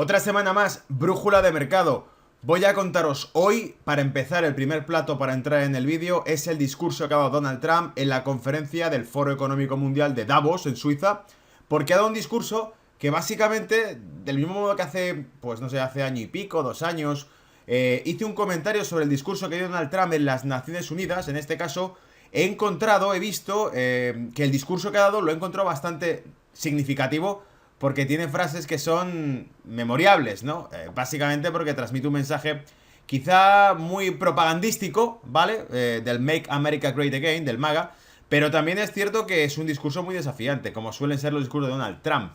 Otra semana más, brújula de mercado. Voy a contaros hoy, para empezar, el primer plato para entrar en el vídeo es el discurso que ha dado Donald Trump en la conferencia del Foro Económico Mundial de Davos, en Suiza, porque ha dado un discurso que básicamente, del mismo modo que hace, pues no sé, hace año y pico, 2 años, hice un comentario sobre el discurso que dio Donald Trump en las Naciones Unidas. En este caso, he visto que el discurso que ha dado lo he encontrado bastante significativo, porque tiene frases que son memorables, ¿no? Básicamente porque transmite un mensaje quizá muy propagandístico, ¿vale? Del Make America Great Again, del MAGA, pero también es cierto que es un discurso muy desafiante, como suelen ser los discursos de Donald Trump.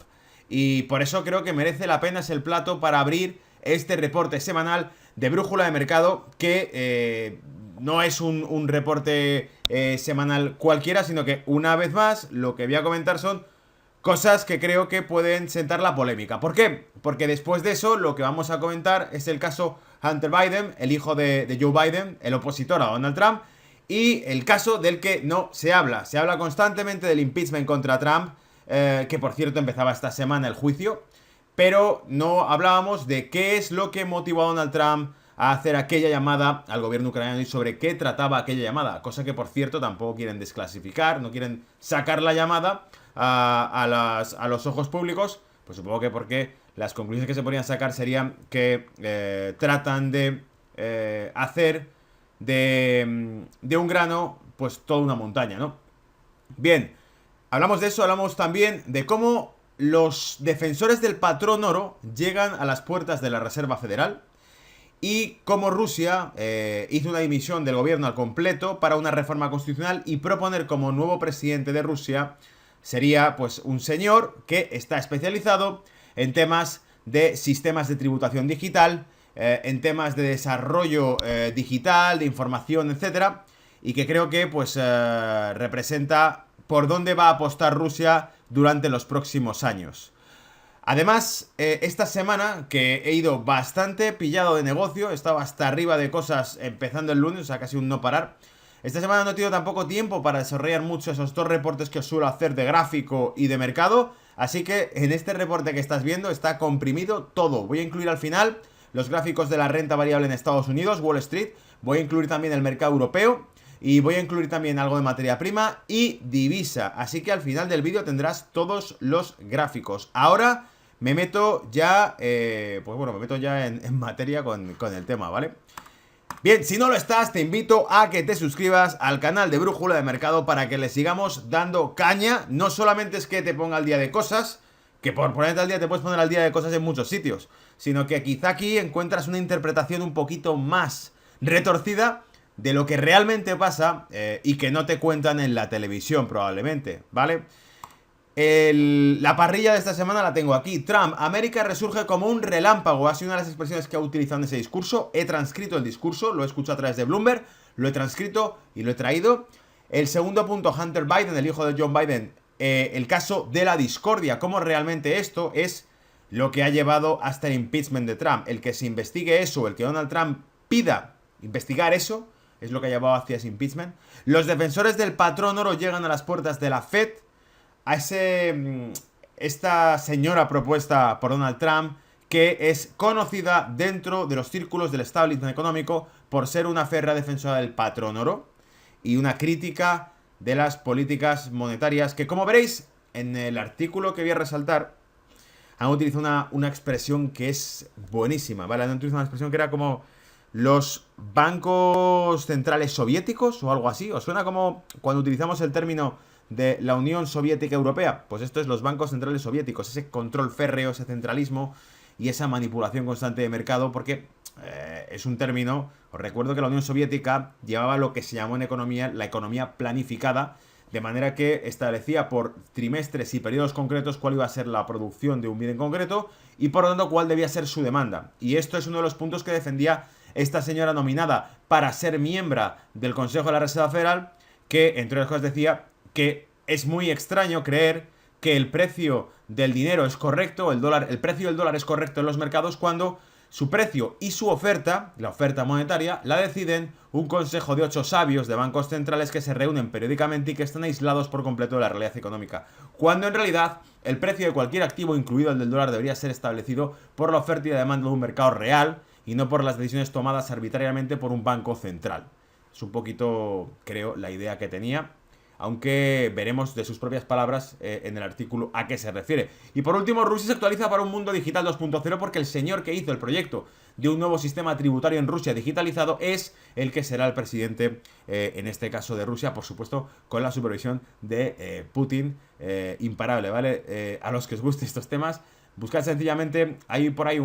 Y por eso creo que merece la pena el plato para abrir este reporte semanal de brújula de mercado, que no es un reporte semanal cualquiera, sino que una vez más lo que voy a comentar son cosas que creo que pueden sentar la polémica. ¿Por qué? Porque después de eso lo que vamos a comentar es el caso Hunter Biden, el hijo de Joe Biden, el opositor a Donald Trump, y el caso del que no se habla. Se habla constantemente del impeachment contra Trump, que por cierto empezaba esta semana el juicio, pero no hablábamos de qué es lo que motivó a Donald Trump a hacer aquella llamada al gobierno ucraniano y sobre qué trataba aquella llamada, cosa que por cierto tampoco quieren desclasificar, no quieren sacar la llamada a los ojos públicos. Pues supongo que porque las conclusiones que se podrían sacar serían que tratan de hacer de un grano pues toda una montaña, ¿no? Bien, hablamos de eso, hablamos también de cómo los defensores del patrón oro llegan a las puertas de la Reserva Federal, y cómo Rusia hizo una dimisión del gobierno al completo para una reforma constitucional y proponer como nuevo presidente de Rusia sería pues un señor que está especializado en temas de sistemas de tributación digital, en temas de desarrollo digital, de información, etcétera, y que creo que pues representa por dónde va a apostar Rusia durante los próximos años. Además, esta semana, que he ido bastante pillado de negocio, he estado hasta arriba de cosas empezando el lunes, o sea, casi un no parar. Esta semana no he tenido tampoco tiempo para desarrollar mucho esos dos reportes que os suelo hacer de gráfico y de mercado, así que en este reporte que estás viendo está comprimido todo. Voy a incluir al final los gráficos de la renta variable en Estados Unidos, Wall Street, voy a incluir también el mercado europeo, y voy a incluir también algo de materia prima y divisa, así que al final del vídeo tendrás todos los gráficos. Ahora me meto ya, en materia con el tema, ¿vale? Bien, si no lo estás, te invito a que te suscribas al canal de Brújula de Mercado para que le sigamos dando caña. No solamente es que te ponga al día de cosas, que por ponerte al día te puedes poner al día de cosas en muchos sitios, sino que quizá aquí encuentras una interpretación un poquito más retorcida de lo que realmente pasa y que no te cuentan en la televisión probablemente, ¿vale? La parrilla de esta semana la tengo aquí. Trump, América resurge como un relámpago. Ha sido una de las expresiones que ha utilizado en ese discurso. He transcrito el discurso, lo he escuchado a través de Bloomberg, lo he transcrito y lo he traído. El segundo punto, Hunter Biden, el hijo de John Biden, el caso de la discordia, cómo realmente esto es lo que ha llevado hasta el impeachment de Trump. El que se investigue eso, el que Donald Trump pida investigar eso, es lo que ha llevado hacia ese impeachment. Los defensores del patrón oro llegan a las puertas de la Fed, a esta señora propuesta por Donald Trump, que es conocida dentro de los círculos del establishment económico por ser una férrea defensora del patrón oro y una crítica de las políticas monetarias, que como veréis en el artículo que voy a resaltar han utilizado una expresión que es buenísima, ¿vale? Han utilizado una expresión que era como los bancos centrales soviéticos o algo así. ¿Os suena como cuando utilizamos el término de la Unión Soviética Europea? Pues esto es los bancos centrales soviéticos, ese control férreo, ese centralismo y esa manipulación constante de mercado, porque es un término. Os recuerdo que la Unión Soviética llevaba lo que se llamó en economía la economía planificada, de manera que establecía por trimestres y periodos concretos cuál iba a ser la producción de un bien en concreto y por lo tanto cuál debía ser su demanda. Y esto es uno de los puntos que defendía esta señora nominada para ser miembro del Consejo de la Reserva Federal, que entre otras cosas decía que es muy extraño creer que el precio del dinero es correcto, el precio del dólar es correcto en los mercados, cuando su precio y su oferta, la oferta monetaria, la deciden un consejo de 8 sabios de bancos centrales que se reúnen periódicamente y que están aislados por completo de la realidad económica, cuando en realidad el precio de cualquier activo, incluido el del dólar, debería ser establecido por la oferta y la demanda de un mercado real y no por las decisiones tomadas arbitrariamente por un banco central. Es un poquito, creo, la idea que tenía, aunque veremos de sus propias palabras en el artículo a qué se refiere. Y por último, Rusia se actualiza para un mundo digital 2.0 porque el señor que hizo el proyecto de un nuevo sistema tributario en Rusia digitalizado es el que será el presidente, en este caso de Rusia, por supuesto, con la supervisión de Putin, imparable, ¿vale? A los que os gusten estos temas, buscad sencillamente, hay por ahí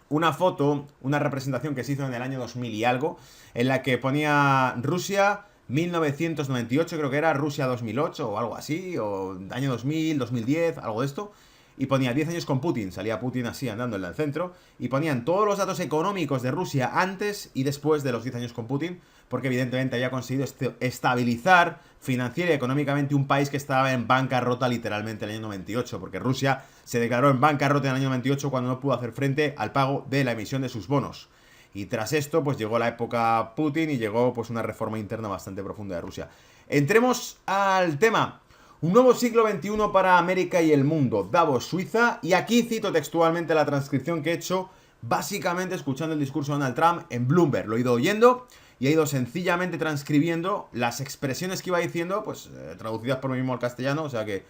una foto, una representación que se hizo en el año 2000 y algo, en la que ponía Rusia 1998, creo que era, Rusia 2008 o algo así, o año 2000, 2010, algo de esto, y ponía 10 años con Putin, salía Putin así andando en el centro, y ponían todos los datos económicos de Rusia antes y después de los 10 años con Putin, porque evidentemente había conseguido estabilizar financiera y económicamente un país que estaba en bancarrota literalmente en el año 98, porque Rusia se declaró en bancarrota en el año 98 cuando no pudo hacer frente al pago de la emisión de sus bonos. Y tras esto, pues llegó la época Putin y llegó pues una reforma interna bastante profunda de Rusia. Entremos al tema. Un nuevo siglo XXI para América y el mundo. Davos, Suiza. Y aquí cito textualmente la transcripción que he hecho, básicamente escuchando el discurso de Donald Trump en Bloomberg. Lo he ido oyendo y he ido sencillamente transcribiendo las expresiones que iba diciendo, pues traducidas por mí mismo al castellano, o sea que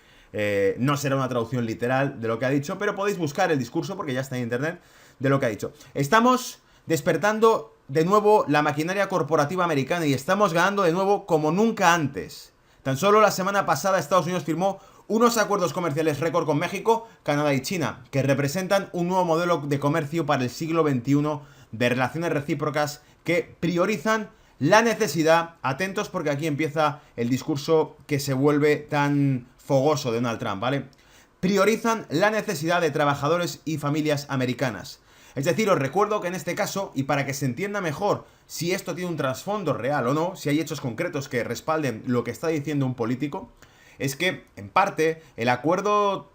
no será una traducción literal de lo que ha dicho, pero podéis buscar el discurso porque ya está en internet de lo que ha dicho. Estamos despertando de nuevo la maquinaria corporativa americana y estamos ganando de nuevo como nunca antes. Tan solo la semana pasada Estados Unidos firmó unos acuerdos comerciales récord con México, Canadá y China, que representan un nuevo modelo de comercio para el siglo XXI de relaciones recíprocas que priorizan la necesidad, atentos porque aquí empieza el discurso que se vuelve tan fogoso de Donald Trump, ¿vale? Priorizan la necesidad de trabajadores y familias americanas. Es decir, os recuerdo que en este caso, y para que se entienda mejor si esto tiene un trasfondo real o no, si hay hechos concretos que respalden lo que está diciendo un político, es que, en parte, el acuerdo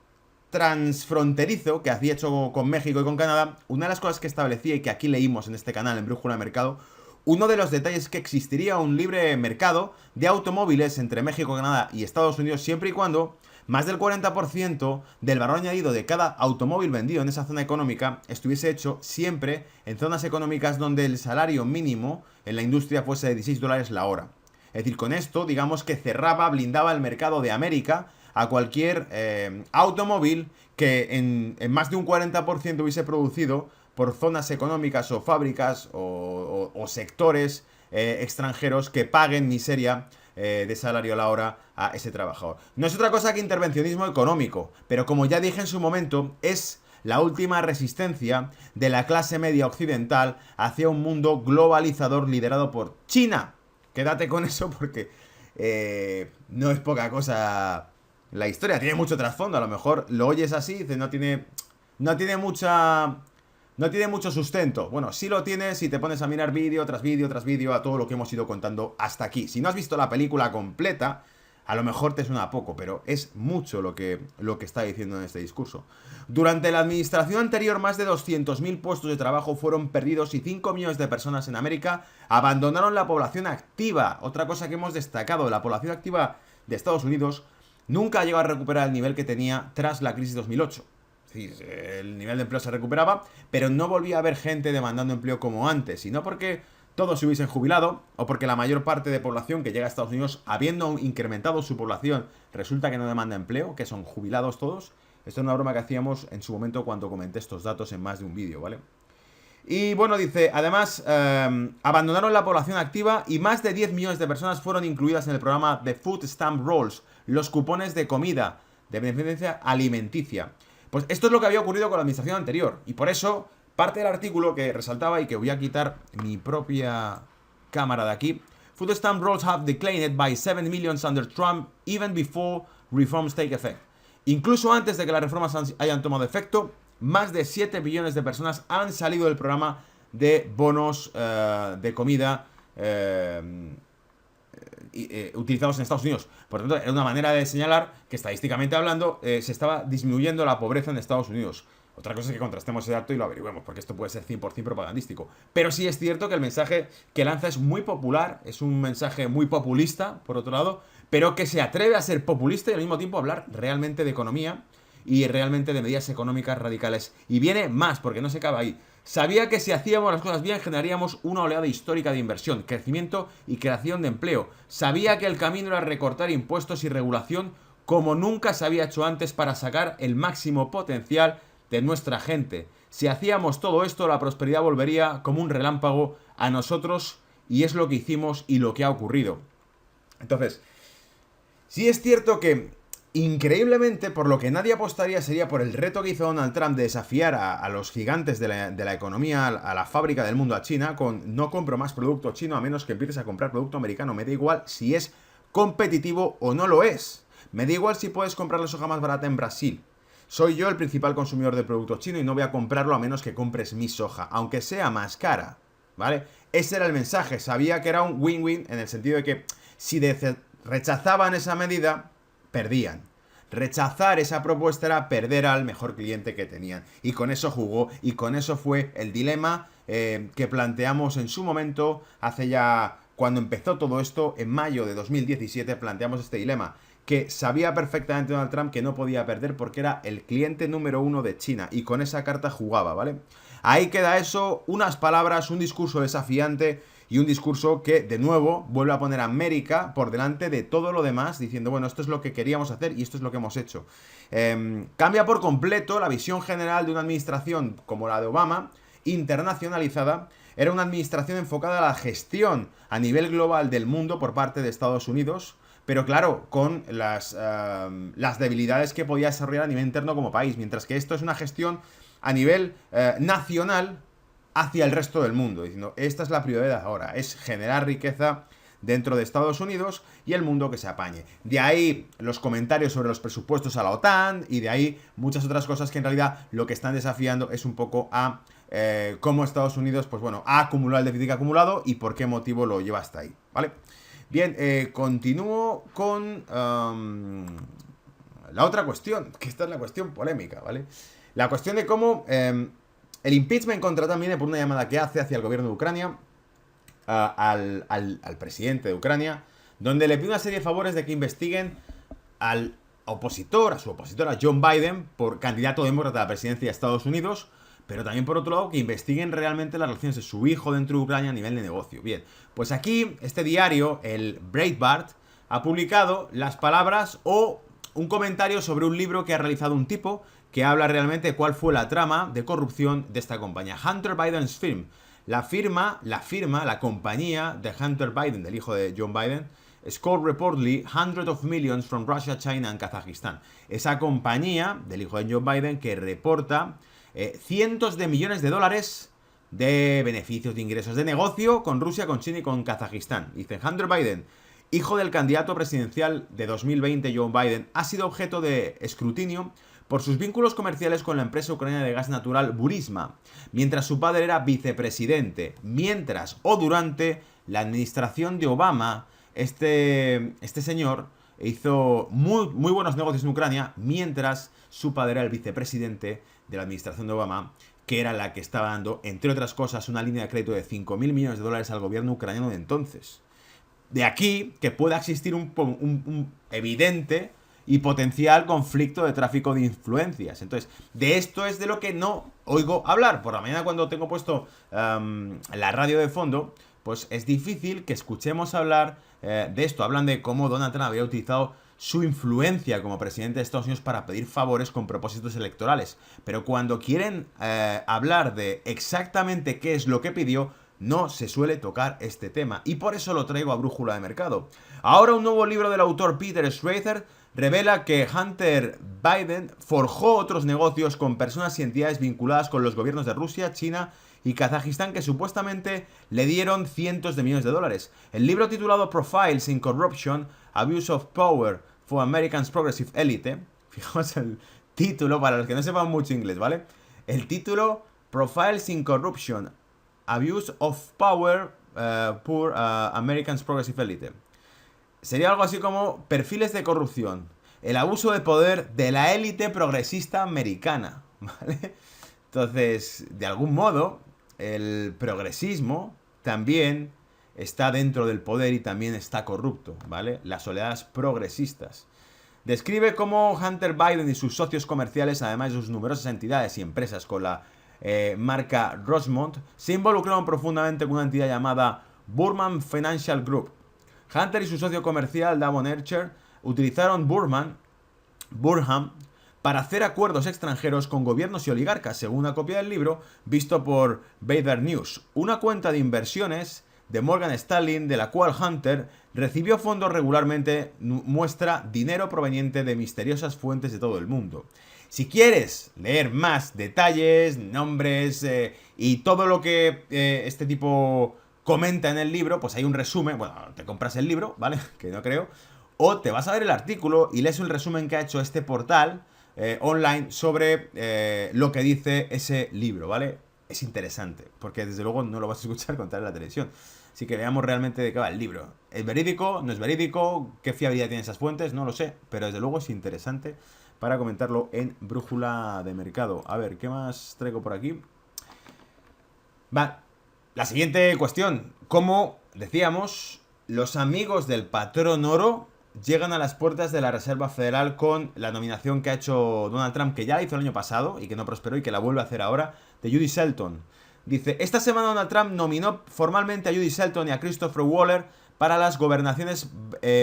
transfronterizo que hacía hecho con México y con Canadá, una de las cosas que establecía y que aquí leímos en este canal, en Brújula de Mercado, uno de los detalles es que existiría un libre mercado de automóviles entre México, Canadá y Estados Unidos siempre y cuando más del 40% del valor añadido de cada automóvil vendido en esa zona económica estuviese hecho siempre en zonas económicas donde el salario mínimo en la industria fuese de $16 la hora. Es decir, con esto, digamos que cerraba, blindaba el mercado de América a cualquier automóvil que en más de un 40% hubiese producido por zonas económicas o fábricas o sectores extranjeros que paguen miseria de salario a la hora a ese trabajador. No es otra cosa que intervencionismo económico, pero como ya dije en su momento, es la última resistencia de la clase media occidental hacia un mundo globalizador liderado por China. Quédate con eso porque no es poca cosa la historia, tiene mucho trasfondo. A lo mejor lo oyes así y dices, no tiene mucho sustento. Bueno, sí lo tiene si te pones a mirar vídeo tras vídeo tras vídeo a todo lo que hemos ido contando hasta aquí. Si no has visto la película completa, a lo mejor te suena poco, pero es mucho lo que está diciendo en este discurso. Durante la administración anterior, más de 200.000 puestos de trabajo fueron perdidos y 5 millones de personas en América abandonaron la población activa. Otra cosa que hemos destacado, la población activa de Estados Unidos nunca llegó a recuperar el nivel que tenía tras la crisis 2008. El nivel de empleo se recuperaba, pero no volvía a haber gente demandando empleo como antes, sino porque todos se hubiesen jubilado o porque la mayor parte de población que llega a Estados Unidos, habiendo incrementado su población, resulta que no demanda empleo, que son jubilados todos. Esto es una broma que hacíamos en su momento cuando comenté estos datos en más de un vídeo, ¿vale? Y bueno, dice, además, abandonaron la población activa y más de 10 millones de personas fueron incluidas en el programa de Food Stamp Rolls, los cupones de comida, de beneficencia alimenticia. Pues esto es lo que había ocurrido con la administración anterior. Y por eso, parte del artículo que resaltaba y que voy a quitar mi propia cámara de aquí. Food stamp rolls have declined by 7 million under Trump even before reforms take effect. Incluso antes de que las reformas hayan tomado efecto, más de 7 billones de personas han salido del programa de bonos de comida utilizados en Estados Unidos. Por lo tanto, era una manera de señalar que estadísticamente hablando se estaba disminuyendo la pobreza en Estados Unidos. Otra cosa es que contrastemos ese dato y lo averigüemos, porque esto puede ser 100% propagandístico. Pero sí es cierto que el mensaje que lanza es muy popular, es un mensaje muy populista, por otro lado, pero que se atreve a ser populista y al mismo tiempo hablar realmente de economía y realmente de medidas económicas radicales. Y viene más, porque no se acaba ahí. Sabía que si hacíamos las cosas bien generaríamos una oleada histórica de inversión, crecimiento y creación de empleo. Sabía que el camino era recortar impuestos y regulación como nunca se había hecho antes para sacar el máximo potencial de nuestra gente. Si hacíamos todo esto, la prosperidad volvería como un relámpago a nosotros y es lo que hicimos y lo que ha ocurrido. Entonces, sí es cierto que increíblemente, por lo que nadie apostaría sería por el reto que hizo Donald Trump de desafiar a los gigantes de la economía, a la fábrica del mundo, a China, con no compro más producto chino a menos que empieces a comprar producto americano. Me da igual si es competitivo o no lo es. Me da igual si puedes comprar la soja más barata en Brasil. Soy yo el principal consumidor de producto chino y no voy a comprarlo a menos que compres mi soja, aunque sea más cara, ¿vale? Ese era el mensaje. Sabía que era un win-win en el sentido de que si rechazaban esa medida, perdían. Rechazar esa propuesta era perder al mejor cliente que tenían. Y con eso jugó, y con eso fue el dilema que planteamos en su momento, hace ya, cuando empezó todo esto, en mayo de 2017, planteamos este dilema, que sabía perfectamente Donald Trump que no podía perder porque era el cliente número 1 de China, y con esa carta jugaba, ¿vale? Ahí queda eso, unas palabras, un discurso desafiante, y un discurso que, de nuevo, vuelve a poner a América por delante de todo lo demás, diciendo, bueno, esto es lo que queríamos hacer y esto es lo que hemos hecho. Cambia por completo la visión general de una administración como la de Obama, internacionalizada. Era una administración enfocada a la gestión a nivel global del mundo por parte de Estados Unidos, pero claro, con las debilidades que podía desarrollar a nivel interno como país, mientras que esto es una gestión a nivel nacional hacia el resto del mundo, diciendo, esta es la prioridad ahora, es generar riqueza dentro de Estados Unidos y el mundo que se apañe. De ahí los comentarios sobre los presupuestos a la OTAN y de ahí muchas otras cosas que en realidad lo que están desafiando es un poco a cómo Estados Unidos, pues bueno, ha acumulado el déficit acumulado y por qué motivo lo lleva hasta ahí, ¿vale? Bien, continúo con la otra cuestión, que esta es la cuestión polémica, ¿vale? La cuestión de cómo el impeachment contra Trump viene por una llamada que hace hacia el gobierno de Ucrania, al presidente de Ucrania, donde le pide una serie de favores de que investiguen al opositor, a su opositora John Biden, por candidato demócrata a la presidencia de Estados Unidos, pero también por otro lado que investiguen realmente las relaciones de su hijo dentro de Ucrania a nivel de negocio. Bien, pues aquí este diario, el Breitbart, ha publicado las palabras o un comentario sobre un libro que ha realizado un tipo que habla realmente de cuál fue la trama de corrupción de esta compañía, Hunter Biden's Firm. La compañía de Hunter Biden, del hijo de John Biden, scored reportedly hundreds of millions from Russia, China and Kazajistán. Esa compañía del hijo de John Biden que reporta cientos de millones de dólares de beneficios, de ingresos de negocio con Rusia, con China y con Kazajistán. Dice Hunter Biden, hijo del candidato presidencial de 2020, Joe Biden, ha sido objeto de escrutinio por sus vínculos comerciales con la empresa ucraniana de gas natural Burisma, mientras su padre era vicepresidente, mientras o durante la administración de Obama, este señor hizo muy buenos negocios en Ucrania, mientras su padre era el vicepresidente de la administración de Obama, que era la que estaba dando, entre otras cosas, una línea de crédito de 5.000 millones de dólares al gobierno ucraniano de entonces. De aquí que pueda existir un evidente y potencial conflicto de tráfico de influencias. Entonces, de esto es de lo que no oigo hablar. Por la mañana cuando tengo puesto la radio de fondo, pues es difícil que escuchemos hablar de esto. Hablan de cómo Donald Trump había utilizado su influencia como presidente de Estados Unidos para pedir favores con propósitos electorales. Pero cuando quieren hablar de exactamente qué es lo que pidió, no se suele tocar este tema. Y por eso lo traigo a Brújula de Mercado. Ahora un nuevo libro del autor Peter Schrader revela que Hunter Biden forjó otros negocios con personas y entidades vinculadas con los gobiernos de Rusia, China y Kazajistán que supuestamente le dieron cientos de millones de dólares. El libro titulado Profiles in Corruption, Abuse of Power for America's Progressive Elite, fijaos el título para los que no sepan mucho inglés, ¿vale? El título Profiles in Corruption, Abuse of Power for America's Progressive Elite. Sería algo así como perfiles de corrupción, el abuso de poder de la élite progresista americana. ¿vale? Entonces, de algún modo, el progresismo también está dentro del poder y también está corrupto, ¿vale? Las oleadas progresistas. Describe cómo Hunter Biden y sus socios comerciales, además de sus numerosas entidades y empresas con la marca Rosemont, se involucraron profundamente con una entidad llamada Burman Financial Group. Hunter y su socio comercial Davon Archer utilizaron Burham para hacer acuerdos extranjeros con gobiernos y oligarcas, según una copia del libro visto por Bader News, una cuenta de inversiones de Morgan Stanley de la cual Hunter recibió fondos regularmente, muestra dinero proveniente de misteriosas fuentes de todo el mundo. Si quieres leer más detalles, nombres y todo lo que este tipo comenta en el libro, pues hay un resumen. Bueno, te compras el libro, ¿vale? Que no creo. O te vas a ver el artículo y lees el resumen que ha hecho este portal online sobre lo que dice ese libro, ¿vale? Es interesante, porque desde luego no lo vas a escuchar contar en la televisión. Así que veamos realmente de qué va el libro. ¿Es verídico? ¿No es verídico? ¿Qué fiabilidad tienen esas fuentes? No lo sé, pero desde luego es interesante para comentarlo en Brújula de Mercado. A ver, ¿qué más traigo por aquí? Va, la siguiente cuestión. Como decíamos, los amigos del patrón oro llegan a las puertas de la Reserva Federal con la nominación que ha hecho Donald Trump, que ya la hizo el año pasado y que no prosperó y que la vuelve a hacer ahora, de Judy Shelton. Dice, esta semana Donald Trump nominó formalmente a Judy Shelton y a Christopher Waller para las gobernaciones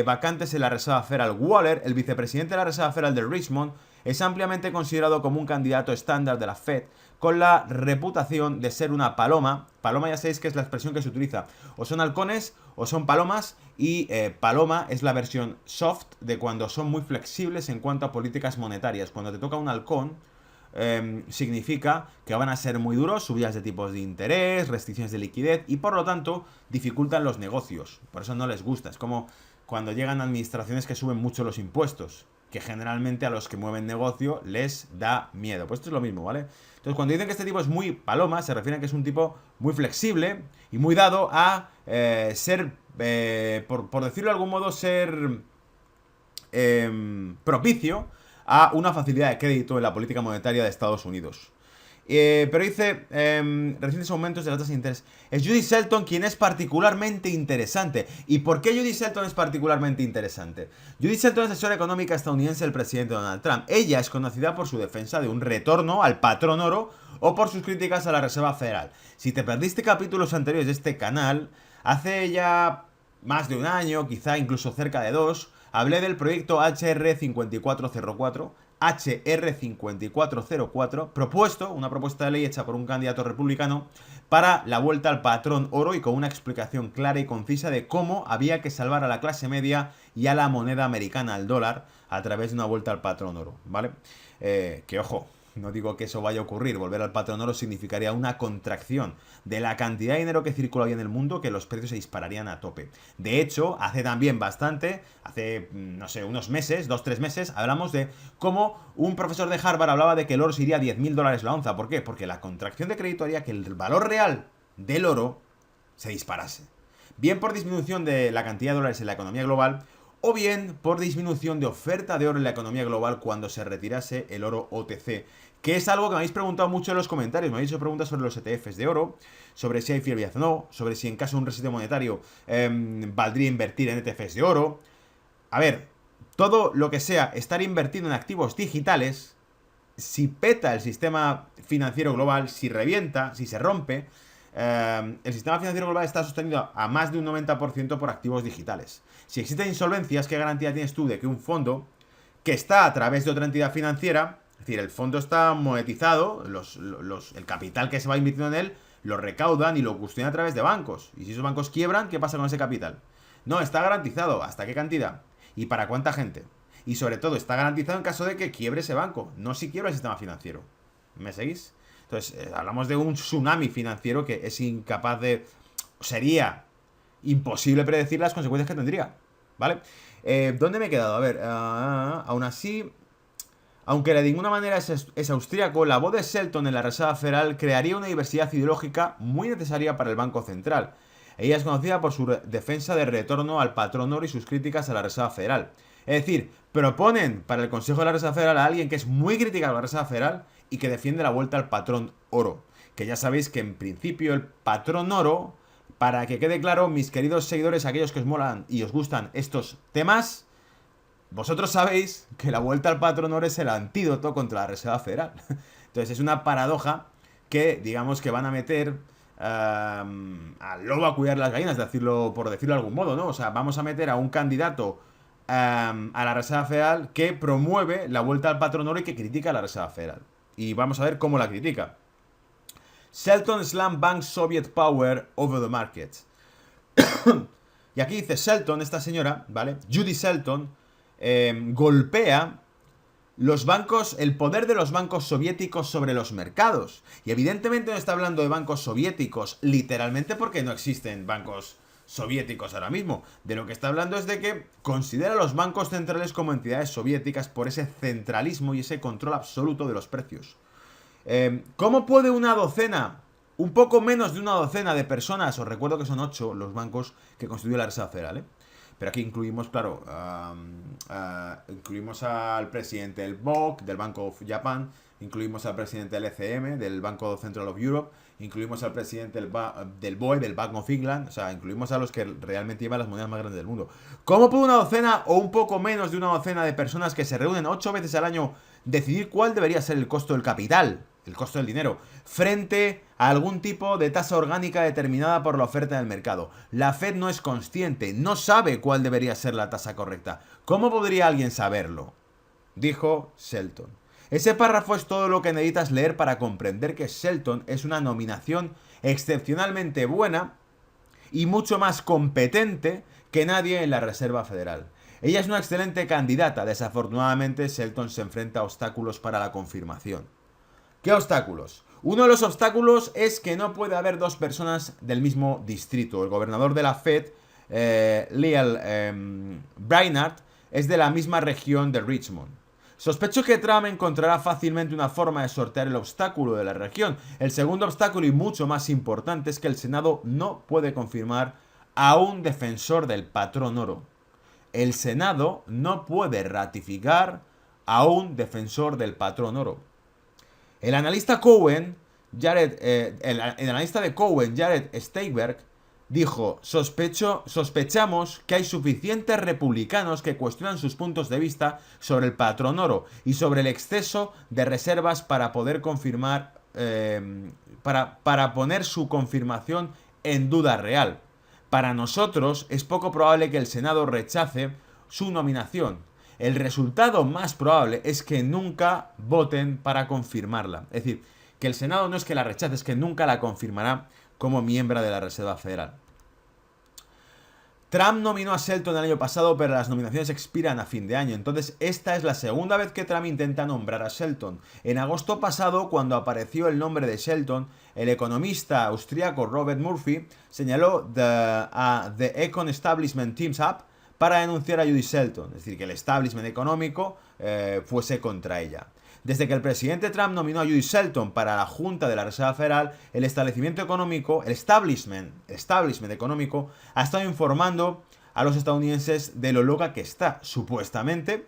vacantes en la Reserva Federal. Waller, el vicepresidente de la Reserva Federal de Richmond, es ampliamente considerado como un candidato estándar de la Fed, con la reputación de ser una paloma. Paloma ya sabéis que es la expresión que se utiliza. O son halcones o son palomas, y paloma es la versión soft de cuando son muy flexibles en cuanto a políticas monetarias. Cuando te toca un halcón, significa que van a ser muy duros, subidas de tipos de interés, restricciones de liquidez y por lo tanto dificultan los negocios. Por eso no les gusta. Es como cuando llegan administraciones que suben mucho los impuestos, que generalmente a los que mueven negocio les da miedo. Pues esto es lo mismo, ¿vale? Entonces, cuando dicen que este tipo es muy paloma, se refiere a que es un tipo muy flexible y muy dado a ser, por decirlo de algún modo, ser propicio a una facilidad de crédito en la política monetaria de Estados Unidos. Pero dice, recientes aumentos de las tasas de interés. Es Judy Shelton quien es particularmente interesante. ¿Y por qué Judy Shelton es particularmente interesante? Judy Shelton es asesora económica estadounidense del presidente Donald Trump. Ella es conocida por su defensa de un retorno al patrón oro o por sus críticas a la Reserva Federal. Si te perdiste capítulos anteriores de este canal, hace ya más de un año, quizá incluso cerca de 2, hablé del proyecto HR5404, HR5404, propuesto, una propuesta de ley hecha por un candidato republicano para la vuelta al patrón oro y con una explicación clara y concisa de cómo había que salvar a la clase media y a la moneda americana, al dólar, a través de una vuelta al patrón oro, ¿vale? Que ojo, no digo que eso vaya a ocurrir. Volver al patrón oro significaría una contracción de la cantidad de dinero que circula hoy en el mundo, que los precios se dispararían a tope. De hecho, hace también bastante, hace, no sé, unos meses, 2-3 meses, hablamos de cómo un profesor de Harvard hablaba de que el oro se iría a $10.000 la onza. ¿Por qué? Porque la contracción de crédito haría que el valor real del oro se disparase. Bien por disminución de la cantidad de dólares en la economía global, o bien por disminución de oferta de oro en la economía global cuando se retirase el oro OTC, que es algo que me habéis preguntado mucho en los comentarios. Me habéis hecho preguntas sobre los ETFs de oro, sobre si hay fiabilidad o no, sobre si en caso de un reseteo monetario valdría invertir en ETFs de oro. A ver, todo lo que sea estar invertido en activos digitales, si peta el sistema financiero global, si revienta, si se rompe, el sistema financiero global está sostenido a más de un 90% por activos digitales. Si existen insolvencias, ¿qué garantía tienes tú de que un fondo que está a través de otra entidad financiera, es decir, el fondo está monetizado, el capital que se va invirtiendo en él, lo recaudan y lo custodian a través de bancos? Y si esos bancos quiebran, ¿qué pasa con ese capital? No, está garantizado. ¿Hasta qué cantidad? ¿Y para cuánta gente? Y sobre todo, está garantizado en caso de que quiebre ese banco, no si quiebra el sistema financiero. ¿Me seguís? Entonces, hablamos de un tsunami financiero que es incapaz de... Sería imposible predecir las consecuencias que tendría, ¿vale? ¿Dónde me he quedado? A ver, aún así, aunque de ninguna manera es austríaco, la voz de Shelton en la Reserva Federal crearía una diversidad ideológica muy necesaria para el Banco Central. Ella es conocida por su defensa de retorno al patrón oro y sus críticas a la Reserva Federal. Es decir, proponen para el Consejo de la Reserva Federal a alguien que es muy crítica a la Reserva Federal y que defiende la vuelta al patrón oro. Que ya sabéis que en principio el patrón oro, para que quede claro, mis queridos seguidores, aquellos que os molan y os gustan estos temas, vosotros sabéis que la vuelta al patrón oro es el antídoto contra la Reserva Federal. Entonces es una paradoja que digamos que van a meter al lobo a cuidar las gallinas, por decirlo de algún modo, ¿no? O sea, vamos a meter a un candidato a la Reserva Federal que promueve la vuelta al patrón oro y que critica a la Reserva Federal. Y vamos a ver cómo la critica. Shelton slam bank Soviet power over the markets. Y aquí dice Shelton, esta señora, ¿vale? Judy Shelton, golpea los bancos, el poder de los bancos soviéticos sobre los mercados. Y evidentemente no está hablando de bancos soviéticos, literalmente, porque no existen bancos soviéticos ahora mismo. De lo que está hablando es de que considera a los bancos centrales como entidades soviéticas por ese centralismo y ese control absoluto de los precios. ¿Cómo puede una docena, un poco menos de una docena de personas, os recuerdo que son 8 los bancos que constituye la Reserva Federal, pero aquí incluimos, claro, incluimos al presidente del BOC, del Bank of Japan, incluimos al presidente del ECM, del Banco Central of Europe, incluimos al presidente del BOE, del Bank of England, o sea, incluimos a los que realmente llevan las monedas más grandes del mundo. ¿Cómo puede una docena o un poco menos de una docena de personas que se reúnen 8 veces al año decidir cuál debería ser el costo del capital, el costo del dinero, frente a algún tipo de tasa orgánica determinada por la oferta del mercado? La Fed no es consciente, no sabe cuál debería ser la tasa correcta. ¿Cómo podría alguien saberlo? Dijo Shelton. Ese párrafo es todo lo que necesitas leer para comprender que Shelton es una nominación excepcionalmente buena y mucho más competente que nadie en la Reserva Federal. Ella es una excelente candidata. Desafortunadamente, Shelton se enfrenta a obstáculos para la confirmación. ¿Qué obstáculos? Uno de los obstáculos es que no puede haber 2 personas del mismo distrito. El gobernador de la Fed, Lyle Brainard, es de la misma región de Richmond. Sospecho que Trump encontrará fácilmente una forma de sortear el obstáculo de la región. El segundo obstáculo, y mucho más importante, es que el Senado no puede confirmar a un defensor del patrón oro. El Senado no puede ratificar a un defensor del patrón oro. El analista de Cowen, Jared Steinberg, dijo: sospechamos que hay suficientes republicanos que cuestionan sus puntos de vista sobre el patrón oro y sobre el exceso de reservas para poder confirmar, para poner su confirmación en duda real. Para nosotros es poco probable que el Senado rechace su nominación. El resultado más probable es que nunca voten para confirmarla. Es decir, que el Senado no es que la rechace, es que nunca la confirmará como miembro de la Reserva Federal. Trump nominó a Shelton el año pasado, pero las nominaciones expiran a fin de año. Entonces, esta es la segunda vez que Trump intenta nombrar a Shelton. En agosto pasado, cuando apareció el nombre de Shelton, el economista austríaco Robert Murphy señaló a The Econ Establishment Teams Up para denunciar a Judy Shelton, es decir, que el establishment económico fuese contra ella. Desde que el presidente Trump nominó a Judy Shelton para la Junta de la Reserva Federal, el establishment económico ha estado informando a los estadounidenses de lo loca que está, supuestamente.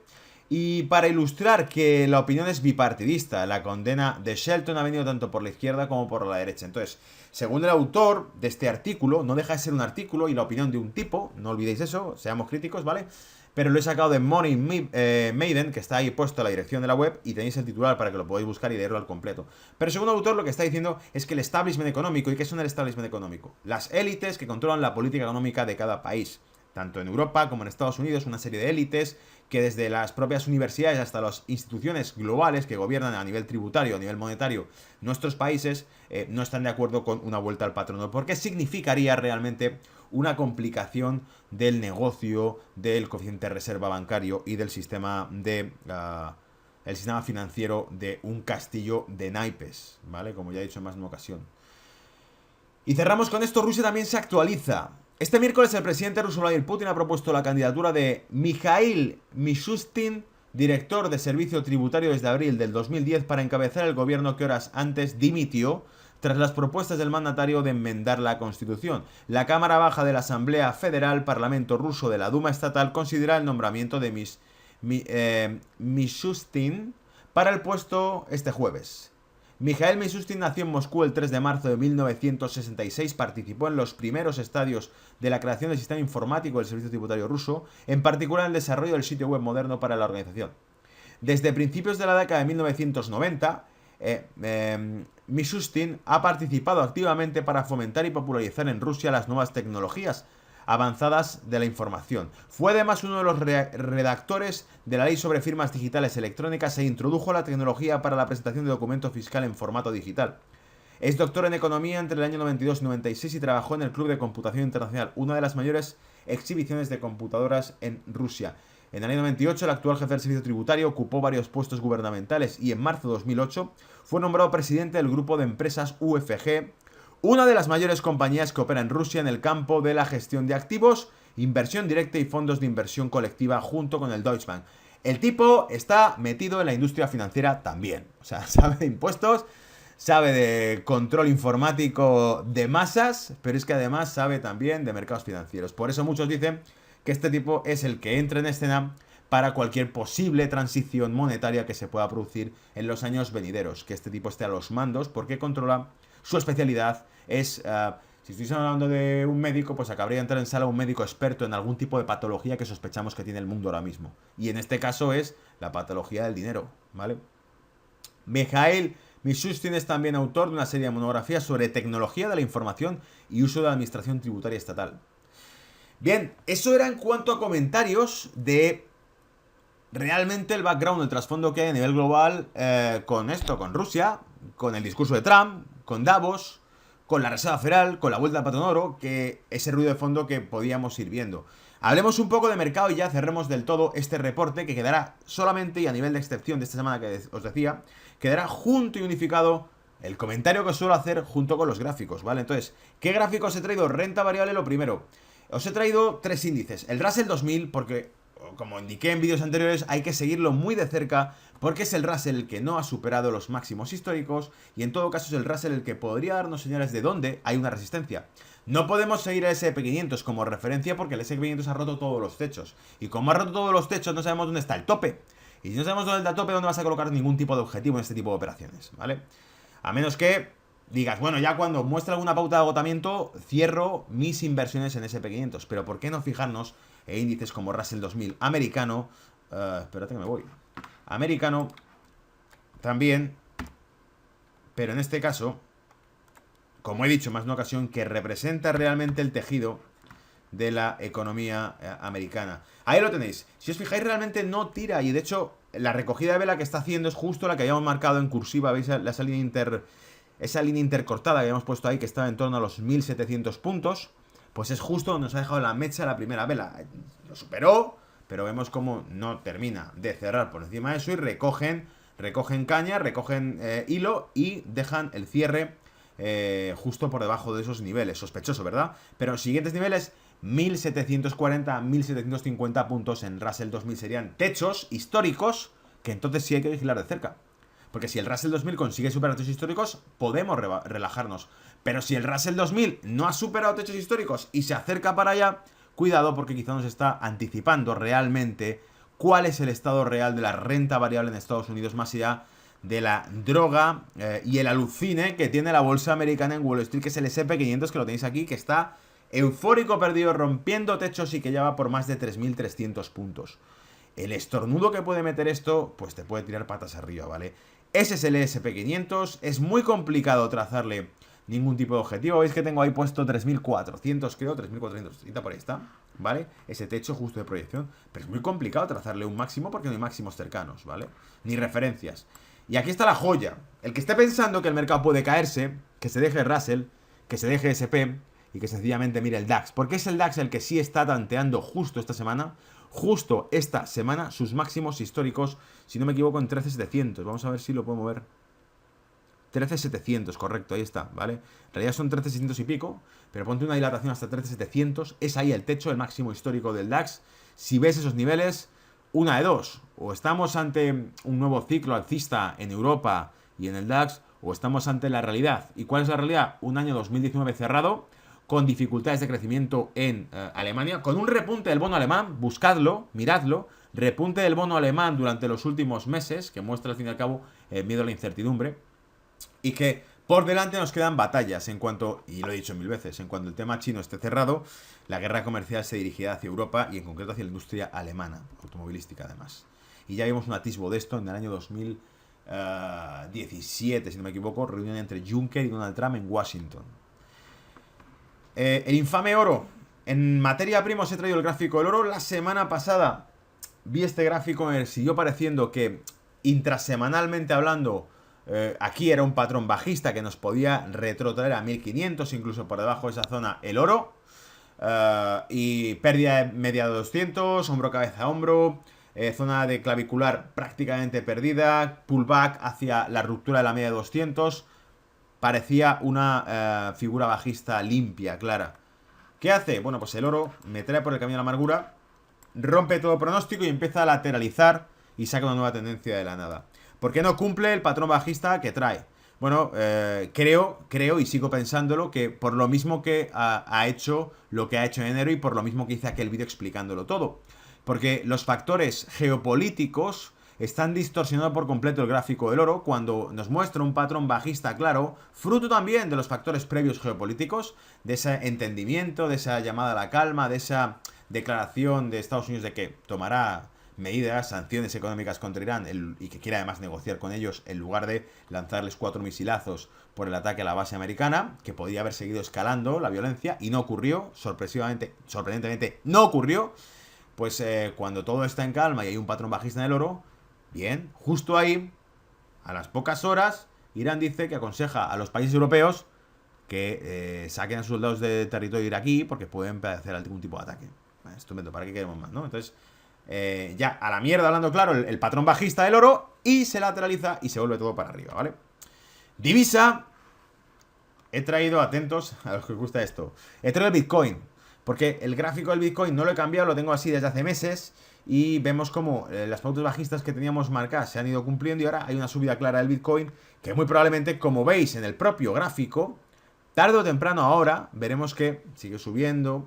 Y para ilustrar que la opinión es bipartidista, la condena de Shelton ha venido tanto por la izquierda como por la derecha. Entonces, según el autor de este artículo, no deja de ser un artículo y la opinión de un tipo, no olvidéis eso, seamos críticos, ¿vale? Pero lo he sacado de Money Maiden, que está ahí puesto a la dirección de la web, y tenéis el titular para que lo podáis buscar y leerlo al completo. Pero según el autor, lo que está diciendo es que el establishment económico, ¿y qué son el establishment económico? Las élites que controlan la política económica de cada país. Tanto en Europa como en Estados Unidos, una serie de élites que desde las propias universidades hasta las instituciones globales que gobiernan a nivel tributario, a nivel monetario, nuestros países no están de acuerdo con una vuelta al patrón oro, porque significaría realmente una complicación del negocio, del coeficiente de reserva bancario y del sistema el sistema financiero de un castillo de naipes, ¿vale? Como ya he dicho en más de una ocasión. Y cerramos con esto. Rusia también se actualiza. Este miércoles el presidente ruso Vladimir Putin ha propuesto la candidatura de Mikhail Mishustin, director de servicio tributario desde abril del 2010, para encabezar el gobierno que horas antes dimitió tras las propuestas del mandatario de enmendar la Constitución. La Cámara Baja de la Asamblea Federal, Parlamento ruso de la Duma estatal, considera el nombramiento de Mishustin para el puesto este jueves. Mikhail Mishustin nació en Moscú el 3 de marzo de 1966, participó en los primeros estadios de la creación del sistema informático del Servicio Tributario ruso, en particular en el desarrollo del sitio web moderno para la organización. Desde principios de la década de 1990, Mishustin ha participado activamente para fomentar y popularizar en Rusia las nuevas tecnologías avanzadas de la información. Fue además uno de los redactores de la ley sobre firmas digitales electrónicas e introdujo la tecnología para la presentación de documento fiscal en formato digital. Es doctor en economía entre el año 92 y 96 y trabajó en el Club de Computación Internacional, una de las mayores exhibiciones de computadoras en Rusia. En el año 98, el actual jefe del servicio tributario ocupó varios puestos gubernamentales y en marzo de 2008 fue nombrado presidente del grupo de empresas UFG, una de las mayores compañías que opera en Rusia en el campo de la gestión de activos, inversión directa y fondos de inversión colectiva junto con el Deutsche Bank. El tipo está metido en la industria financiera también. O sea, sabe de impuestos, sabe de control informático de masas, pero es que además sabe también de mercados financieros. Por eso muchos dicen que este tipo es el que entra en escena para cualquier posible transición monetaria que se pueda producir en los años venideros. Que este tipo esté a los mandos porque controla su especialidad. Es, si estoy hablando de un médico, pues acabaría de entrar en sala un médico experto en algún tipo de patología que sospechamos que tiene el mundo ahora mismo. Y en este caso es la patología del dinero, ¿vale? Mikhail Mishustin es también autor de una serie de monografías sobre tecnología de la información y uso de la administración tributaria estatal. Bien, eso era en cuanto a comentarios de realmente el background, el trasfondo que hay a nivel global con esto, con Rusia, con el discurso de Trump, con Davos, con la Reserva Federal, con la vuelta al patrón oro, que ese ruido de fondo que podíamos ir viendo. Hablemos un poco de mercado y ya cerremos del todo este reporte que quedará solamente, y a nivel de excepción de esta semana que os decía, quedará junto y unificado el comentario que os suelo hacer junto con los gráficos, ¿vale? Entonces, ¿qué gráficos he traído? Renta variable, lo primero. Os he traído tres índices. El Russell 2000, porque, como indiqué en vídeos anteriores, hay que seguirlo muy de cerca, porque es el Russell el que no ha superado los máximos históricos, y en todo caso es el Russell el que podría darnos señales de dónde hay una resistencia. No podemos seguir al S&P 500 como referencia porque el S&P 500 ha roto todos los techos. Y como ha roto todos los techos, no sabemos dónde está el tope. Y si no sabemos dónde está el tope, ¿dónde vas a colocar ningún tipo de objetivo en este tipo de operaciones? ¿Vale? A menos que digas, bueno, ya cuando muestra alguna pauta de agotamiento, cierro mis inversiones en S&P 500. Pero ¿por qué no fijarnos en índices como Russell 2000 americano? Espérate que me voy. Americano también, pero en este caso, como he dicho más de una ocasión, que representa realmente el tejido de la economía americana. Ahí lo tenéis. Si os fijáis, realmente no tira. Y de hecho, la recogida de vela que está haciendo es justo la que habíamos marcado en cursiva. ¿Veis esa línea intercortada que habíamos puesto ahí, que estaba en torno a los 1700 puntos? Pues es justo donde nos ha dejado la mecha la primera vela. Lo superó, pero vemos cómo no termina de cerrar por encima de eso y recogen caña, recogen hilo y dejan el cierre justo por debajo de esos niveles. Sospechoso, ¿verdad? Pero los siguientes niveles, 1740, 1750 puntos en Russell 2000 serían techos históricos que entonces sí hay que vigilar de cerca. Porque si el Russell 2000 consigue superar techos históricos, podemos relajarnos. Pero si el Russell 2000 no ha superado techos históricos y se acerca para allá, cuidado porque quizá nos está anticipando realmente cuál es el estado real de la renta variable en Estados Unidos, más allá de la droga y el alucine que tiene la bolsa americana en Wall Street, que es el S&P 500, que lo tenéis aquí, que está eufórico perdido, rompiendo techos y que ya va por más de 3.300 puntos. El estornudo que puede meter esto, pues te puede tirar patas arriba, ¿vale? Ese es el S&P 500, es muy complicado trazarle ningún tipo de objetivo. Veis que tengo ahí puesto 3.400, creo, 3.400, por ahí está, ¿vale? Ese techo justo de proyección, pero es muy complicado trazarle un máximo porque no hay máximos cercanos, ¿vale? Ni referencias. Y aquí está la joya. El que esté pensando que el mercado puede caerse, que se deje Russell, que se deje SP y que sencillamente mire el DAX. Porque es el DAX el que sí está tanteando justo esta semana, sus máximos históricos, si no me equivoco, en 13.700. Vamos a ver si lo puedo mover. 13.700, correcto, ahí está, ¿vale? En realidad son 13.600 y pico, pero ponte una dilatación hasta 13.700. Es ahí el techo, el máximo histórico del DAX. Si ves esos niveles, una de dos. O estamos ante un nuevo ciclo alcista en Europa y en el DAX, o estamos ante la realidad. ¿Y cuál es la realidad? Un año 2019 cerrado, con dificultades de crecimiento en Alemania, con un repunte del bono alemán, buscadlo, miradlo, repunte del bono alemán durante los últimos meses, que muestra al fin y al cabo el miedo a la incertidumbre. y que por delante nos quedan batallas en cuanto, y lo he dicho mil veces, en cuanto el tema chino esté cerrado, la guerra comercial se dirigirá hacia Europa y en concreto hacia la industria alemana, automovilística además. Y ya vimos un atisbo de esto en el año 2017, si no me equivoco, reunión entre Juncker y Donald Trump en Washington. El infame oro. En materia prima os he traído el gráfico del oro. La semana pasada vi este gráfico, me siguió pareciendo que intrasemanalmente hablando, aquí era un patrón bajista que nos podía retrotraer a 1500, incluso por debajo de esa zona el oro. Y pérdida media de 200, hombro, cabeza, hombro. Zona de clavicular prácticamente perdida. Pullback hacia la ruptura de la media de 200. Parecía una figura bajista limpia, clara. ¿Qué hace? Bueno, pues el oro me trae por el camino de la amargura, rompe todo pronóstico y empieza a lateralizar y saca una nueva tendencia de la nada. ¿Por qué no cumple el patrón bajista que trae? Bueno, creo y sigo pensándolo que por lo mismo que ha hecho lo que ha hecho en enero y por lo mismo que hice aquel vídeo explicándolo todo. Porque los factores geopolíticos están distorsionando por completo el gráfico del oro cuando nos muestra un patrón bajista claro, fruto también de los factores previos geopolíticos, de ese entendimiento, de esa llamada a la calma, de esa declaración de Estados Unidos de que tomará medidas, sanciones económicas contra Irán y que quiere además negociar con ellos en lugar de lanzarles 4 misilazos por el ataque a la base americana, que podría haber seguido escalando la violencia y no ocurrió, sorprendentemente no ocurrió. Pues cuando todo está en calma y hay un patrón bajista en el oro, bien, justo ahí, a las pocas horas, Irán dice que aconseja a los países europeos que saquen a sus soldados de territorio iraquí porque pueden padecer algún tipo de ataque. Estupendo, ¿para qué queremos más, no? Entonces, ya a la mierda, hablando claro, el patrón bajista del oro y se lateraliza y se vuelve todo para arriba, ¿vale? Divisa, he traído, atentos a los que os gusta esto, he traído el Bitcoin, porque el gráfico del Bitcoin no lo he cambiado, lo tengo así desde hace meses. Y vemos como las pautas bajistas que teníamos marcadas se han ido cumpliendo y ahora hay una subida clara del Bitcoin que muy probablemente, como veis en el propio gráfico, tarde o temprano ahora veremos que sigue subiendo,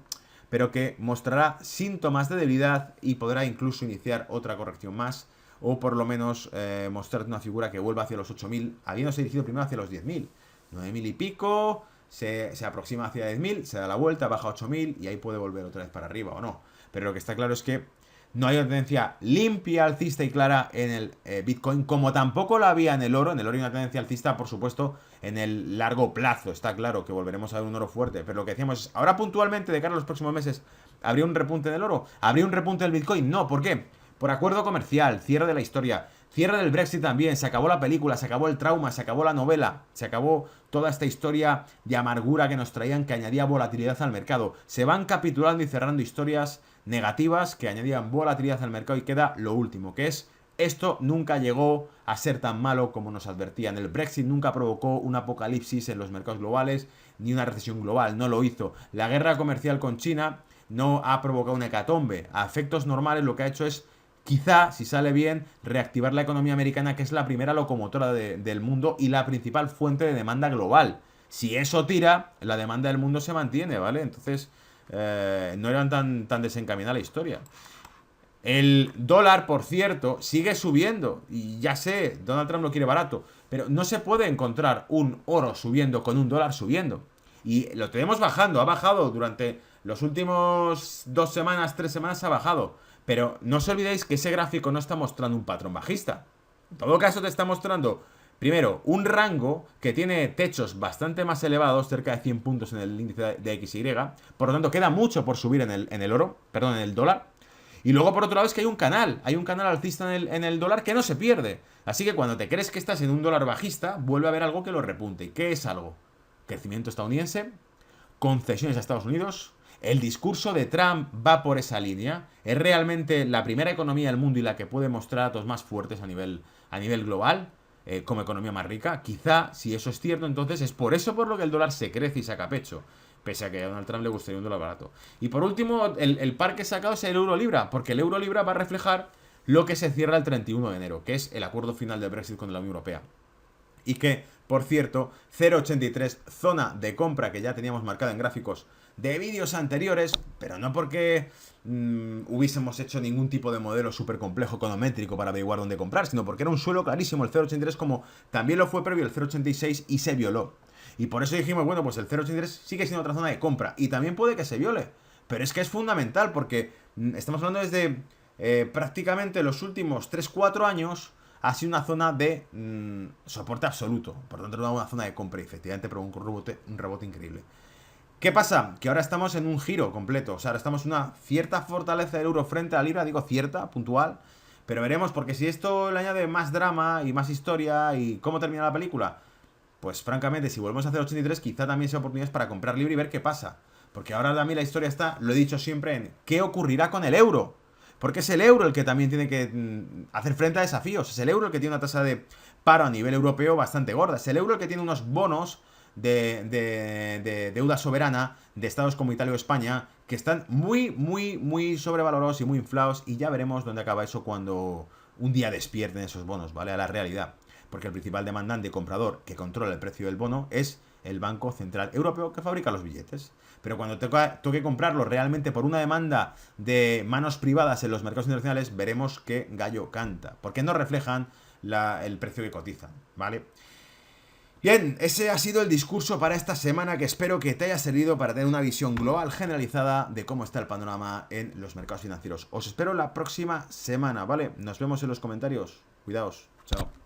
pero que mostrará síntomas de debilidad y podrá incluso iniciar otra corrección más o por lo menos mostrar una figura que vuelva hacia los 8.000, habiéndose dirigido primero hacia los 10.000, 9.000 y pico, se aproxima hacia 10.000, se da la vuelta, baja a 8.000 y ahí puede volver otra vez para arriba o no. Pero lo que está claro es que no hay una tendencia limpia, alcista y clara en el Bitcoin, como tampoco la había en el oro. En el oro hay una tendencia alcista, por supuesto, en el largo plazo. Está claro que volveremos a ver un oro fuerte. Pero lo que decíamos es, ahora puntualmente, de cara a los próximos meses, ¿habría un repunte del oro? ¿Habría un repunte del Bitcoin? No, ¿por qué? Por acuerdo comercial, cierre de la historia, cierre del Brexit también, se acabó la película, se acabó el trauma, se acabó la novela, se acabó toda esta historia de amargura que nos traían, que añadía volatilidad al mercado. Se van capitulando y cerrando historias negativas que añadían volatilidad al mercado y queda lo último, que es esto nunca llegó a ser tan malo como nos advertían. El Brexit nunca provocó un apocalipsis en los mercados globales ni una recesión global, no lo hizo. La guerra comercial con China no ha provocado una hecatombe. A efectos normales lo que ha hecho es, quizá, si sale bien, reactivar la economía americana, que es la primera locomotora del mundo y la principal fuente de demanda global. Si eso tira, la demanda del mundo se mantiene, ¿vale? Entonces, no era tan desencaminada la historia. El dólar, por cierto, sigue subiendo. Y ya sé, Donald Trump lo quiere barato. Pero no se puede encontrar un oro subiendo con un dólar subiendo. Y lo tenemos bajando. Ha bajado durante los últimos 2 semanas, 3 semanas ha bajado. Pero no os olvidéis que ese gráfico no está mostrando un patrón bajista. En todo caso te está mostrando, primero, un rango que tiene techos bastante más elevados, cerca de 100 puntos en el índice de XY. Por lo tanto, queda mucho por subir en el dólar. Y luego, por otro lado, es que hay un canal alcista en el dólar que no se pierde. Así que cuando te crees que estás en un dólar bajista, vuelve a haber algo que lo repunte. ¿Y qué es algo? Crecimiento estadounidense, concesiones a Estados Unidos. El discurso de Trump va por esa línea. Es realmente la primera economía del mundo y la que puede mostrar datos más fuertes a nivel global, como economía más rica. Quizá, si eso es cierto, entonces es por eso por lo que el dólar se crece y saca pecho. Pese a que a Donald Trump le gustaría un dólar barato. Y por último, el par que he sacado es el euro-libra, porque el euro-libra va a reflejar lo que se cierra el 31 de enero, que es el acuerdo final del Brexit con la Unión Europea. Y que, por cierto, 0,83, zona de compra que ya teníamos marcada en gráficos de vídeos anteriores, pero no porque hubiésemos hecho ningún tipo de modelo súper complejo econométrico para averiguar dónde comprar, sino porque era un suelo clarísimo el 0,83, como también lo fue previo el 0,86 y se violó. Y por eso dijimos, bueno, pues el 0,83 sigue siendo otra zona de compra y también puede que se viole, pero es que es fundamental porque estamos hablando desde prácticamente los últimos 3-4 años. Ha sido una zona de soporte absoluto. Por lo tanto, era una zona de compra y efectivamente provocó un rebote increíble. ¿Qué pasa? Que ahora estamos en un giro completo. O sea, ahora estamos en una cierta fortaleza del euro frente a la libra. Digo cierta, puntual. Pero veremos, porque si esto le añade más drama y más historia y cómo termina la película, pues francamente, si volvemos a hacer 83, quizá también sea oportunidades para comprar libra y ver qué pasa. Porque ahora también la historia está, lo he dicho siempre, en qué ocurrirá con el euro. Porque es el euro el que también tiene que hacer frente a desafíos. Es el euro el que tiene una tasa de paro a nivel europeo bastante gorda. Es el euro el que tiene unos bonos de deuda soberana de estados como Italia o España que están muy sobrevalorados y muy inflados. Y ya veremos dónde acaba eso cuando un día despierten esos bonos, ¿vale? A la realidad. Porque el principal demandante y comprador que controla el precio del bono es el Banco Central Europeo, que fabrica los billetes. Pero cuando toque comprarlo realmente por una demanda de manos privadas en los mercados internacionales, veremos qué gallo canta, porque no reflejan el precio que cotizan, ¿vale? Bien, ese ha sido el discurso para esta semana, que espero que te haya servido para tener una visión global generalizada de cómo está el panorama en los mercados financieros. Os espero la próxima semana, ¿vale? Nos vemos en los comentarios. Cuidaos. Chao.